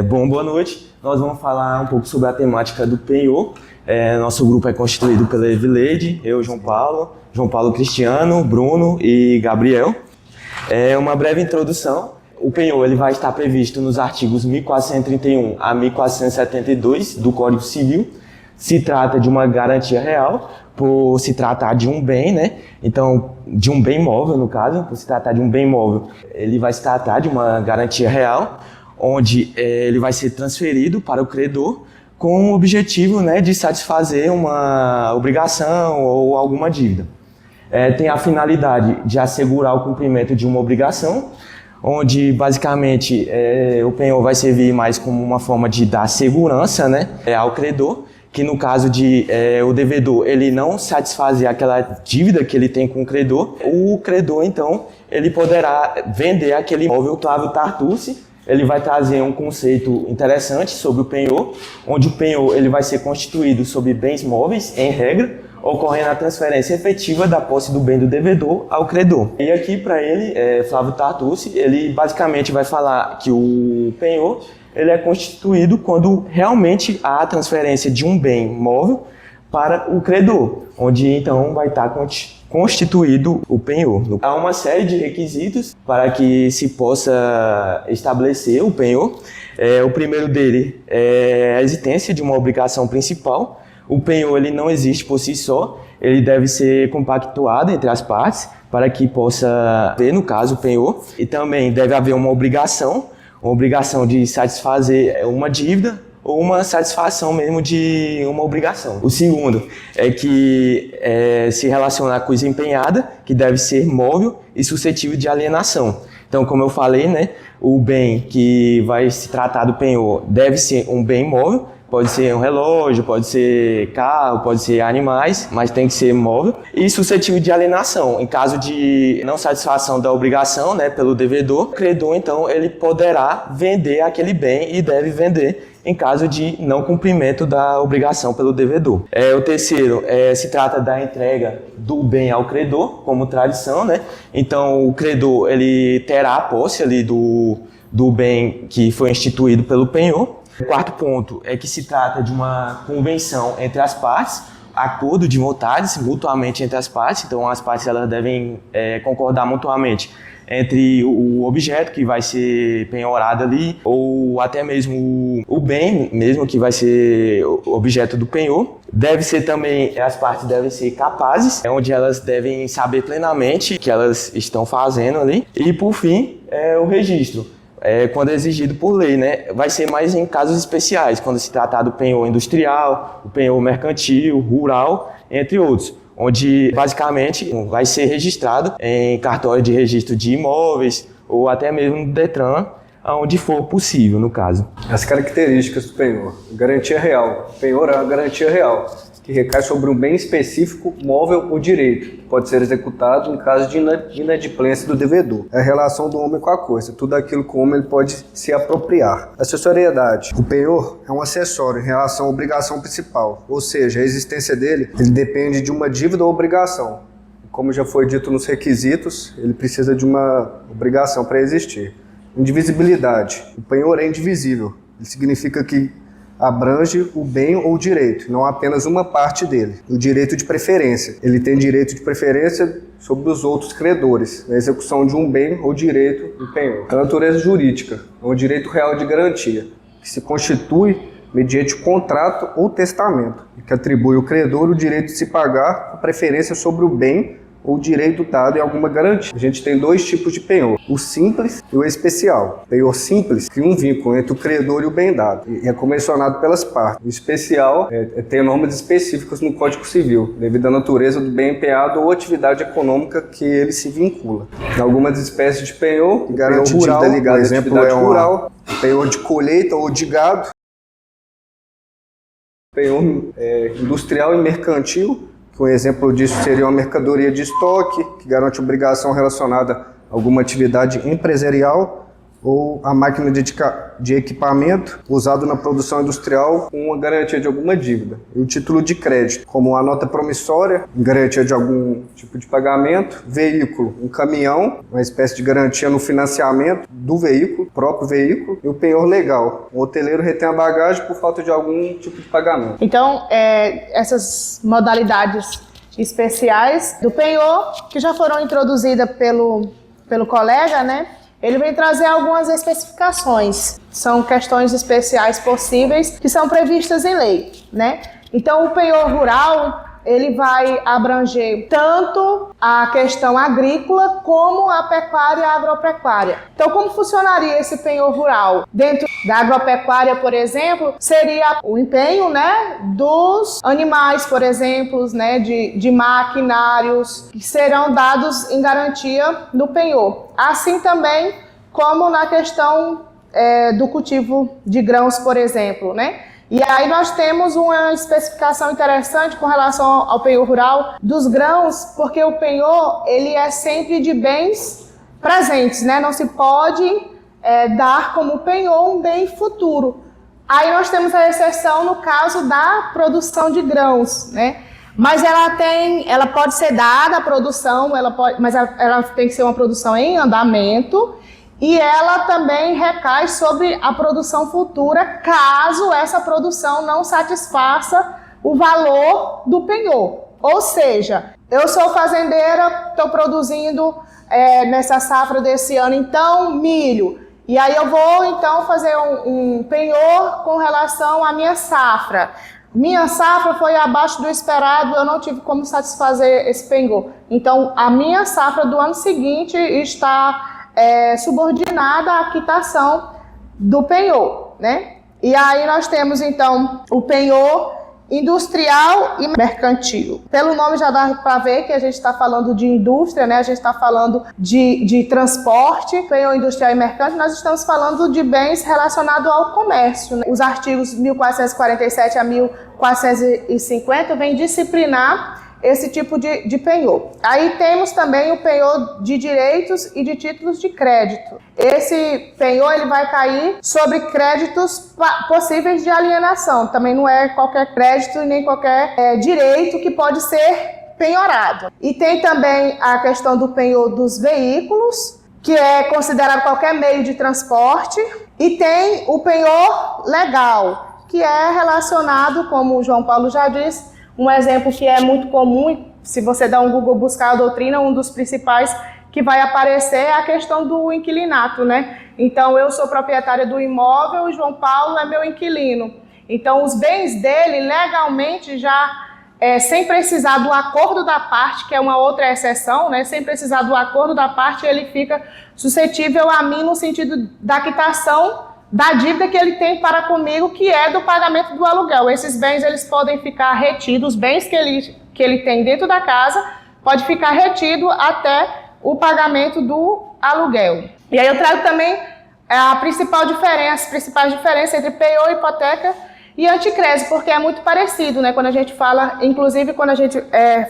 Bom, boa noite. Nós vamos falar um pouco sobre a temática do penhor. Nosso grupo é constituído pela Evileide, eu, João Paulo Cristiano, Bruno e Gabriel. Uma breve introdução. O penhor ele vai estar previsto nos artigos 1431 a 1472 do Código Civil. Se trata de uma garantia real, por se tratar de um bem, né? Então, de um bem móvel, no caso, por se tratar de um bem móvel, ele vai se tratar de uma garantia real, onde ele vai ser transferido para o credor com o objetivo, né, de satisfazer uma obrigação ou alguma dívida. Tem a finalidade de assegurar o cumprimento de uma obrigação, onde basicamente o penhor vai servir mais como uma forma de dar segurança, né, ao credor, que no caso de o devedor ele não satisfazer aquela dívida que ele tem com o credor então ele poderá vender aquele imóvel. Flávio Tartucci ele vai trazer um conceito interessante sobre o penhor, onde o penhor ele vai ser constituído sobre bens móveis, em regra, ocorrendo a transferência efetiva da posse do bem do devedor ao credor. E aqui para ele, Flávio Tartucci, ele basicamente vai falar que o penhor ele é constituído quando realmente há a transferência de um bem móvel para o credor, onde então vai estar constituído o penhor. Há uma série de requisitos para que se possa estabelecer o penhor. O primeiro dele é a existência de uma obrigação principal. O penhor ele não existe por si só, ele deve ser compactuado entre as partes para que possa ter, no caso, o penhor. E também deve haver uma obrigação de satisfazer uma dívida ou uma satisfação mesmo de uma obrigação. O segundo é que se relaciona à coisa empenhada, que deve ser móvel e suscetível de alienação. Então, como eu falei, né, o bem que vai se tratar do penhor deve ser um bem móvel, pode ser um relógio, pode ser carro, pode ser animais, mas tem que ser móvel. E suscetível de alienação. Em caso de não satisfação da obrigação, né, pelo devedor, o credor, então, ele poderá vender aquele bem e deve vender em caso de não cumprimento da obrigação pelo devedor. O terceiro se trata da entrega do bem ao credor, como tradição, né? Então, o credor ele terá a posse ali do bem que foi instituído pelo penhor. O quarto ponto é que se trata de uma convenção entre as partes, acordo de vontades mutuamente entre as partes. Então as partes elas devem concordar mutuamente entre o objeto que vai ser penhorado ali, ou até mesmo o bem mesmo que vai ser objeto do penhor. As partes devem ser capazes, onde elas devem saber plenamente o que elas estão fazendo ali. E por fim, o registro. Quando é exigido por lei, né? Vai ser mais em casos especiais, quando se tratar do penhor industrial, o penhor mercantil, rural, entre outros, onde basicamente vai ser registrado em cartório de registro de imóveis ou até mesmo no Detran, onde for possível, no caso. As características do penhor. Garantia real. O penhor é uma garantia real, que recai sobre um bem específico, móvel ou direito, que pode ser executado em caso de inadimplência do devedor. É a relação do homem com a coisa, tudo aquilo que o homem pode se apropriar. Acessoriedade. O penhor é um acessório em relação à obrigação principal, ou seja, a existência dele ele depende de uma dívida ou obrigação. Como já foi dito nos requisitos, ele precisa de uma obrigação para existir. Indivisibilidade. O penhor é indivisível. Ele significa que abrange o bem ou o direito, não apenas uma parte dele. O direito de preferência. Ele tem direito de preferência sobre os outros credores, na execução de um bem ou direito do penhor. A natureza jurídica é um direito real de garantia, que se constitui mediante contrato ou testamento, e que atribui ao credor o direito de se pagar a preferência sobre o bem ou direito dado em alguma garantia. A gente tem dois tipos de penhor, o simples e o especial. O penhor simples cria um vínculo entre o credor e o bem dado, e é convencionado pelas partes. O especial tem normas específicas no Código Civil, devido à natureza do bem empenhado ou atividade econômica que ele se vincula. Em algumas espécies de penhor, o penhor rural, ligado à atividade rural, penhor de colheita ou de gado, penhor industrial e mercantil, que um exemplo disso seria uma mercadoria de estoque, que garante obrigação relacionada a alguma atividade empresarial, ou a máquina de equipamento usado na produção industrial com uma garantia de alguma dívida. E o título de crédito, como uma nota promissória, garantia de algum tipo de pagamento, veículo, um caminhão, uma espécie de garantia no financiamento do veículo, próprio veículo, e o penhor legal. O hoteleiro retém a bagagem por falta de algum tipo de pagamento. Então, essas modalidades especiais do penhor, que já foram introduzidas pelo colega, né? Ele vem trazer algumas especificações. São questões especiais possíveis que são previstas em lei, né? Então, o penhor rural, ele vai abranger tanto a questão agrícola como a pecuária e a agropecuária. Então, como funcionaria esse penhor rural? Dentro da agropecuária, por exemplo, seria o empenho, né, dos animais, por exemplo, né, de maquinários, que serão dados em garantia no penhor. Assim também como na questão do cultivo de grãos, por exemplo, né? E aí nós temos uma especificação interessante com relação ao penhor rural dos grãos, porque o penhor, ele é sempre de bens presentes, né? Não se pode dar como penhor um bem futuro. Aí nós temos a exceção no caso da produção de grãos, né? Mas ela pode ser dada a produção, mas ela tem que ser uma produção em andamento. E ela também recai sobre a produção futura, caso essa produção não satisfaça o valor do penhor. Ou seja, eu sou fazendeira, estou produzindo nessa safra desse ano, então, milho. E aí eu vou, então, fazer um penhor com relação à minha safra. Minha safra foi abaixo do esperado, eu não tive como satisfazer esse penhor. Então, a minha safra do ano seguinte está subordinada à quitação do penhor, né? E aí nós temos então o penhor industrial e mercantil. Pelo nome já dá para ver que a gente está falando de indústria, né? A gente está falando de transporte, penhor industrial e mercante. Nós estamos falando de bens relacionados ao comércio, né? Os artigos 1447 a 1450 vêm disciplinar esse tipo de penhor. Aí temos também o penhor de direitos e de títulos de crédito. Esse penhor ele vai cair sobre créditos possíveis de alienação. Também não é qualquer crédito e nem qualquer direito que pode ser penhorado. E tem também a questão do penhor dos veículos, que é considerado qualquer meio de transporte. E tem o penhor legal, que é relacionado, como o João Paulo já disse, um exemplo que é muito comum, se você dá um Google buscar a doutrina, um dos principais que vai aparecer é a questão do inquilinato, né? Então, eu sou proprietária do imóvel e João Paulo é meu inquilino. Então, os bens dele, legalmente, já sem precisar do acordo da parte, que é uma outra exceção, né? Sem precisar do acordo da parte, ele fica suscetível a mim no sentido da quitação da dívida que ele tem para comigo, que é do pagamento do aluguel. Esses bens eles podem ficar retidos, os bens que ele tem dentro da casa, pode ficar retido até o pagamento do aluguel. E aí eu trago também as principais diferenças entre penhor, hipoteca e anticrese, porque é muito parecido, né? Quando a gente fala, inclusive quando a gente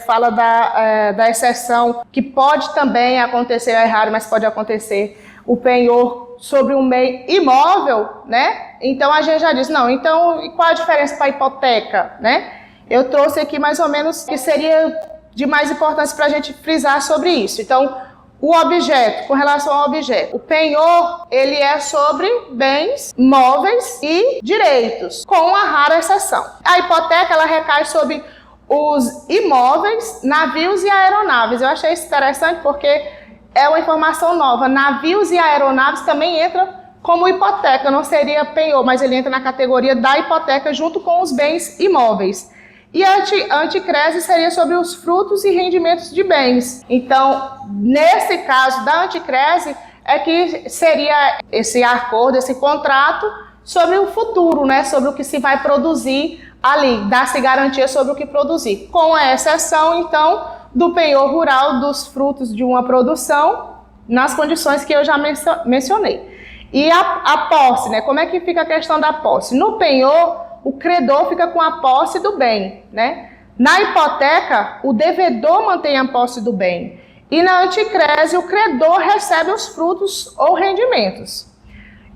fala da exceção, que pode também acontecer, é raro, mas pode acontecer, o penhor sobre um bem imóvel, né? Então a gente já diz, não, então e qual a diferença para a hipoteca, né? Eu trouxe aqui mais ou menos que seria de mais importância para a gente frisar sobre isso. Então, o objeto, com relação ao objeto, o penhor, ele é sobre bens móveis e direitos, com a rara exceção. A hipoteca, ela recai sobre os imóveis, navios e aeronaves. Eu achei isso interessante porque é uma informação nova. Navios e aeronaves também entram como hipoteca. Não seria penhor, mas ele entra na categoria da hipoteca junto com os bens imóveis. E a anticrese seria sobre os frutos e rendimentos de bens. Então, nesse caso da anticrese, é que seria esse acordo, esse contrato sobre o futuro, né? Sobre o que se vai produzir ali, dar-se garantia sobre o que produzir. Com a exceção, então, do penhor rural dos frutos de uma produção, nas condições que eu já mencionei. E a posse, né? Como é que fica a questão da posse? No penhor, o credor fica com a posse do bem, né? Na hipoteca, o devedor mantém a posse do bem. E na anticrese, o credor recebe os frutos ou rendimentos.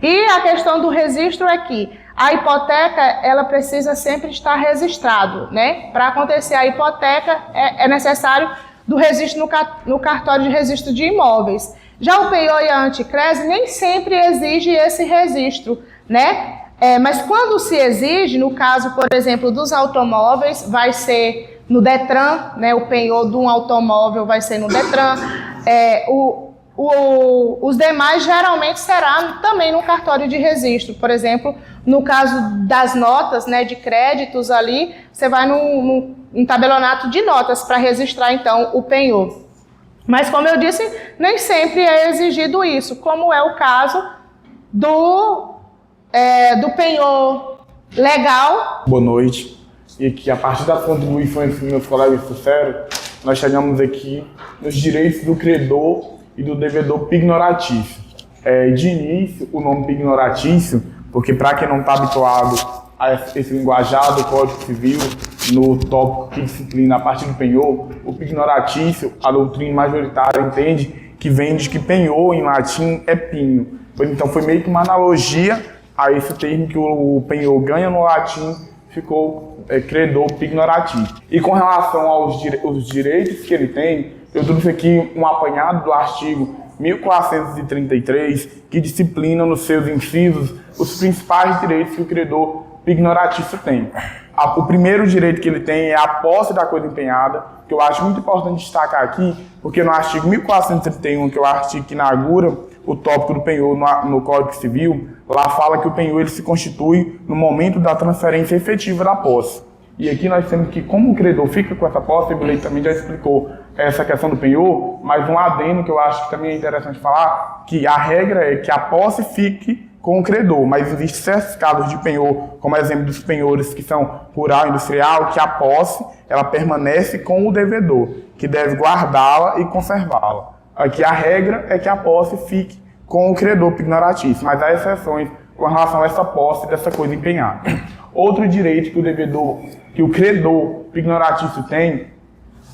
E a questão do registro é que a hipoteca, ela precisa sempre estar registrado, né? Para acontecer a hipoteca, é necessário do registro no cartório de registro de imóveis. Já o penhor e a anticrese nem sempre exige esse registro, né? Mas quando se exige, no caso, por exemplo, dos automóveis, vai ser no Detran, né? O penhor de um automóvel vai ser no Detran. Os demais geralmente será também no cartório de registro. Por exemplo, no caso das notas, né, de créditos ali, você vai num tabelonato de notas para registrar então o penhor. Mas como eu disse, nem sempre é exigido isso, como é o caso do penhor legal. Boa noite. E que a partir das contribuições que meus colegas trouxeram, nós chegamos aqui nos direitos do credor e do devedor pignoratício. De início, o nome pignoratício, porque para quem não está habituado a esse linguajar do Código Civil, no tópico que disciplina a partir do penhor, o pignoratício, a doutrina majoritária entende que vem de que penhor em latim é pinho. Então foi meio que uma analogia a esse termo que o penhor ganha no latim, ficou credor pignoratício. E com relação aos direitos que ele tem, eu trouxe aqui um apanhado do artigo 1433, que disciplina nos seus incisos os principais direitos que o credor pignoratício tem. O primeiro direito que ele tem é a posse da coisa empenhada, que eu acho muito importante destacar aqui, porque no artigo 1431, que é o artigo que inaugura o tópico do penhor no Código Civil, lá fala que o penhor ele se constitui no momento da transferência efetiva da posse. E aqui nós temos que, como o credor fica com essa posse, o Leite também já explicou essa questão do penhor, mas um adendo que eu acho que também é interessante falar, que a regra é que a posse fique com o credor, mas existem certos casos de penhor, como exemplo dos penhores que são rural e industrial, que a posse ela permanece com o devedor, que deve guardá-la e conservá-la. Aqui a regra é que a posse fique com o credor pignoratício, mas há exceções com relação a essa posse dessa coisa empenhada. Outro direito que o credor pignoratício tem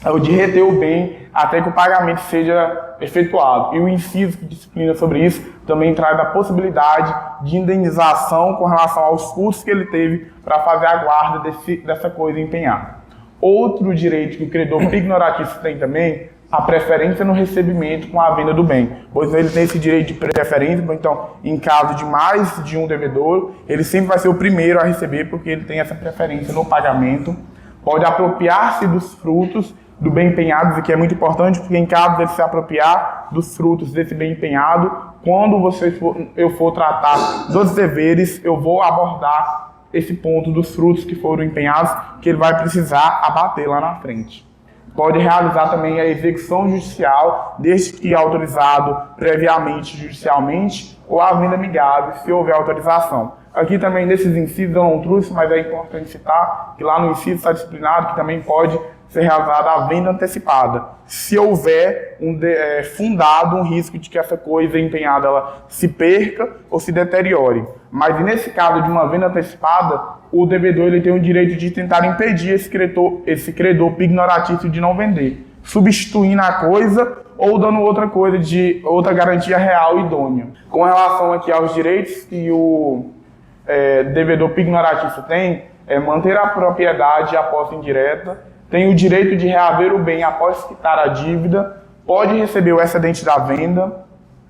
é o de reter o bem até que o pagamento seja efetuado. E o inciso que disciplina sobre isso também traz a possibilidade de indenização com relação aos custos que ele teve para fazer a guarda dessa coisa empenhada. Outro direito que o credor pignoratício tem também, a preferência no recebimento com a venda do bem. Pois ele tem esse direito de preferência, então, em caso de mais de um devedor, ele sempre vai ser o primeiro a receber, porque ele tem essa preferência no pagamento. Pode apropriar-se dos frutos do bem empenhado, o que é muito importante, porque em caso de se apropriar dos frutos desse bem empenhado, quando eu for tratar dos deveres, eu vou abordar esse ponto dos frutos que foram empenhados, que ele vai precisar abater lá na frente. Pode realizar também a execução judicial, desde que autorizado previamente judicialmente, ou a venda amigável, se houver autorização. Aqui também, nesses incisos, eu não trouxe, mas é importante citar que lá no inciso está disciplinado que também pode ser realizada a venda antecipada, se houver fundado um risco de que essa coisa empenhada ela se perca ou se deteriore. Mas nesse caso de uma venda antecipada, o devedor ele tem o direito de tentar impedir esse credor pignoratício de não vender, substituindo a coisa ou dando outra garantia real idônea. Com relação aqui aos direitos que o devedor pignoratício tem, é manter a propriedade e a posse indireta, tem o direito de reaver o bem após quitar a dívida, pode receber o excedente da venda,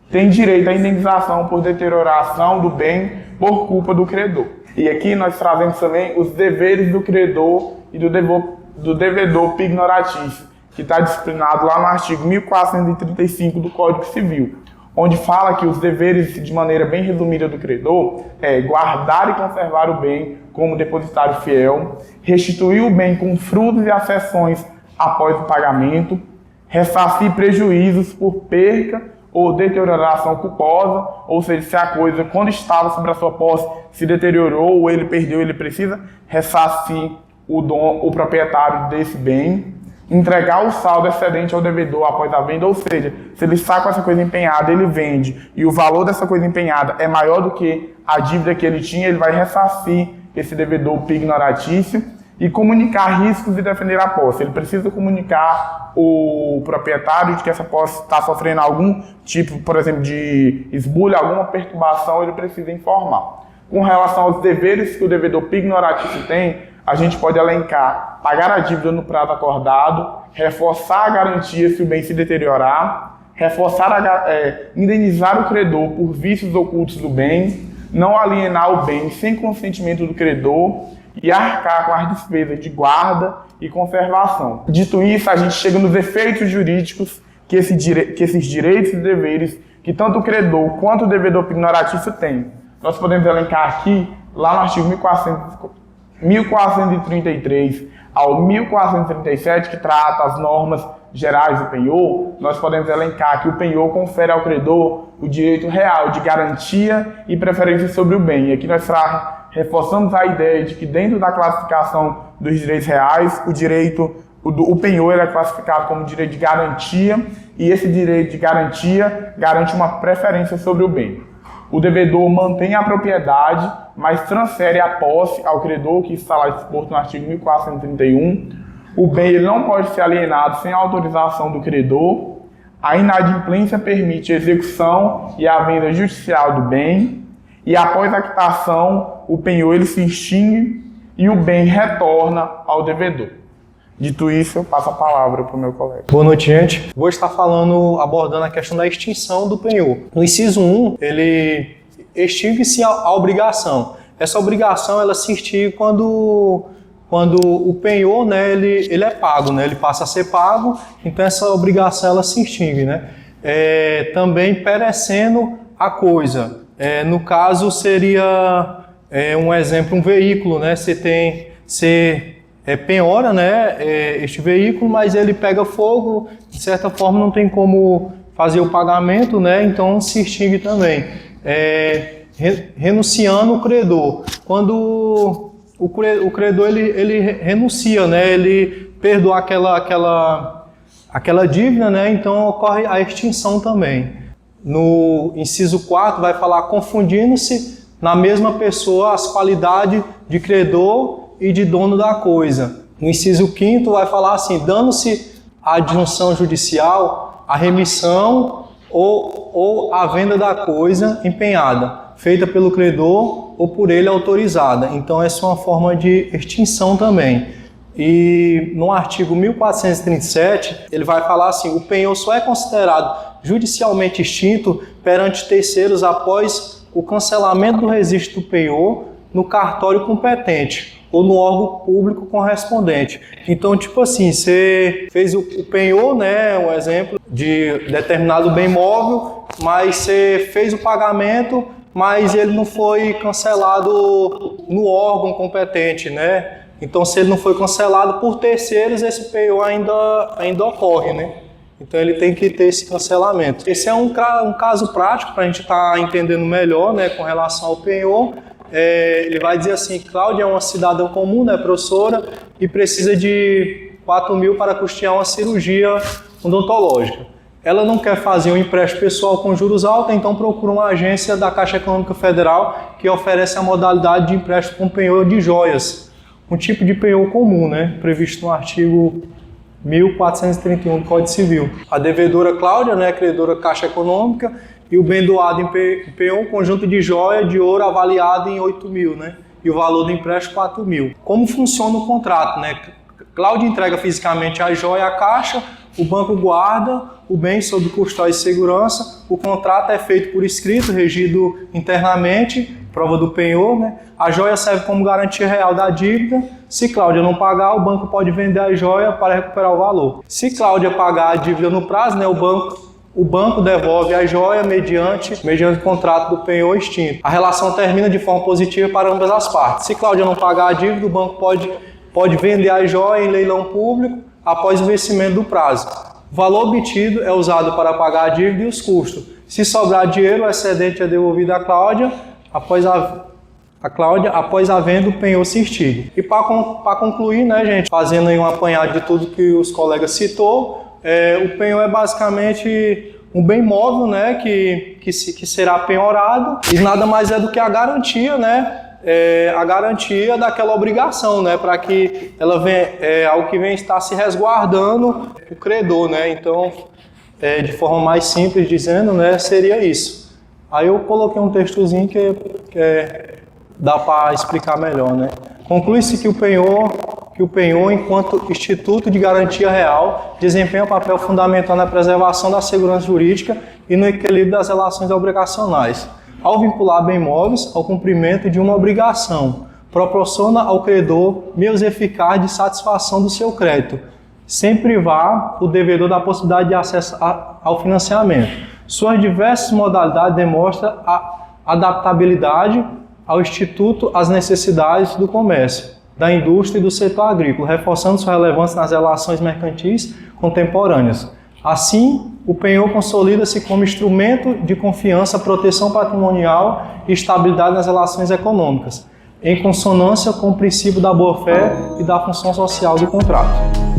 tem direito à indenização por deterioração do bem por culpa do credor. E aqui nós trazemos também os deveres do credor e do devedor pignoratício, que está disciplinado lá no artigo 1435 do Código Civil, onde fala que os deveres, de maneira bem resumida do credor, é guardar e conservar o bem como depositário fiel, restituir o bem com frutos e acessões após o pagamento, ressarcir prejuízos por perca ou deterioração culposa, ou seja, se a coisa, quando estava sobre a sua posse, se deteriorou ou ele perdeu, ele precisa ressarcir o proprietário desse bem, entregar o saldo excedente ao devedor após a venda, ou seja, se ele está com essa coisa empenhada, ele vende, e o valor dessa coisa empenhada é maior do que a dívida que ele tinha, ele vai ressarcir esse devedor pignoratício, e comunicar riscos e defender a posse. Ele precisa comunicar o proprietário de que essa posse está sofrendo algum tipo, por exemplo, de esbulho, alguma perturbação, ele precisa informar. Com relação aos deveres que o devedor pignoratício tem, a gente pode elencar pagar a dívida no prazo acordado, reforçar a garantia se o bem se deteriorar, indenizar o credor por vícios ocultos do bem, não alienar o bem sem consentimento do credor e arcar com as despesas de guarda e conservação. Dito isso, a gente chega nos efeitos jurídicos que esses direitos e deveres que tanto o credor quanto o devedor pignoratício têm. Nós podemos elencar aqui, lá no artigo 1433 ao 1437, que trata as normas gerais do penhor, nós podemos elencar que o penhor confere ao credor o direito real de garantia e preferência sobre o bem. E aqui nós reforçamos a ideia de que dentro da classificação dos direitos reais, o penhor é classificado como direito de garantia, e esse direito de garantia garante uma preferência sobre o bem. O devedor mantém a propriedade, mas transfere a posse ao credor, que está lá exposto no artigo 1431. O bem ele não pode ser alienado sem autorização do credor. A inadimplência permite a execução e a venda judicial do bem. E após a quitação, o penhor ele se extingue e o bem retorna ao devedor. Dito isso, eu passo a palavra para o meu colega. Boa noite, gente. Vou estar abordando a questão da extinção do penhor. No inciso 1, ele extingue-se a obrigação. Essa obrigação ela se extingue quando o penhor, né, ele é pago, né, ele passa a ser pago, então essa obrigação ela se extingue, né. Também perecendo a coisa. No caso seria um exemplo, um veículo, né, você penhora, né, este veículo, mas ele pega fogo, de certa forma não tem como fazer o pagamento, né, então se extingue também. Renunciando o credor. Quando o credor ele renuncia, né, ele perdoa aquela dívida, né, então ocorre a extinção também. No inciso 4 vai falar confundindo-se na mesma pessoa as qualidades de credor e de dono da coisa. No inciso 5º vai falar assim, dando-se a adjunção judicial, a remissão ou a venda da coisa empenhada, feita pelo credor ou por ele autorizada. Então essa é uma forma de extinção também. E no artigo 1437, ele vai falar assim, o penhor só é considerado judicialmente extinto perante terceiros após o cancelamento do registro do penhor no cartório competente ou no órgão público correspondente. Então, tipo assim, você fez o penhor, né, um exemplo de determinado bem móvel, mas você fez o pagamento, mas ele não foi cancelado no órgão competente, né? Então, se ele não foi cancelado por terceiros, esse penhor ainda ocorre, né? Então, ele tem que ter esse cancelamento. Esse é um caso prático para a gente estar entendendo melhor, né, com relação ao penhor. Ele vai dizer assim, Cláudia é uma cidadã comum, né, professora, e precisa de 4.000 para custear uma cirurgia odontológica. Ela não quer fazer um empréstimo pessoal com juros altos, então procura uma agência da Caixa Econômica Federal que oferece a modalidade de empréstimo com penhor de joias, um tipo de penhor comum, né, previsto no artigo 1431 do Código Civil. A devedora Cláudia, né, credora Caixa Econômica, e o bem doado em penhor, um conjunto de joia de ouro avaliado em 8.000, né, e o valor do empréstimo 4.000. Como funciona o contrato, né? Cláudia entrega fisicamente a joia à Caixa, o banco guarda o bem sob custódia e segurança, o contrato é feito por escrito, regido internamente, prova do penhor, né? A joia serve como garantia real da dívida. Se Cláudia não pagar, o banco pode vender a joia para recuperar o valor. Se Cláudia pagar a dívida no prazo, né, o banco devolve a joia mediante o contrato do penhor extinto. A relação termina de forma positiva para ambas as partes. Se Cláudia não pagar a dívida, o banco pode vender a joia em leilão público após o vencimento do prazo. O valor obtido é usado para pagar a dívida e os custos. Se sobrar dinheiro, o excedente é devolvido à Cláudia após a venda do penhor se extingue. E para concluir, né, gente, fazendo aí um apanhado de tudo que os colegas citou, o penhor é basicamente um bem móvel, né, que será penhorado, e nada mais é do que a garantia, né, a garantia daquela obrigação, né? Para que ela venha, algo que venha estar se resguardando o credor, né? Então, de forma mais simples dizendo, né, seria isso. Aí eu coloquei um textozinho que dá para explicar melhor, né? Conclui-se que o penhor, enquanto instituto de garantia real, desempenha um papel fundamental na preservação da segurança jurídica e no equilíbrio das relações obrigacionais. Ao vincular bens móveis ao cumprimento de uma obrigação, proporciona ao credor meios eficazes de satisfação do seu crédito, sem privar o devedor da possibilidade de acesso ao financiamento. Suas diversas modalidades demonstram a adaptabilidade ao Instituto às necessidades do comércio, da indústria e do setor agrícola, reforçando sua relevância nas relações mercantis contemporâneas. Assim, o penhor consolida-se como instrumento de confiança, proteção patrimonial e estabilidade nas relações econômicas, em consonância com o princípio da boa-fé e da função social do contrato.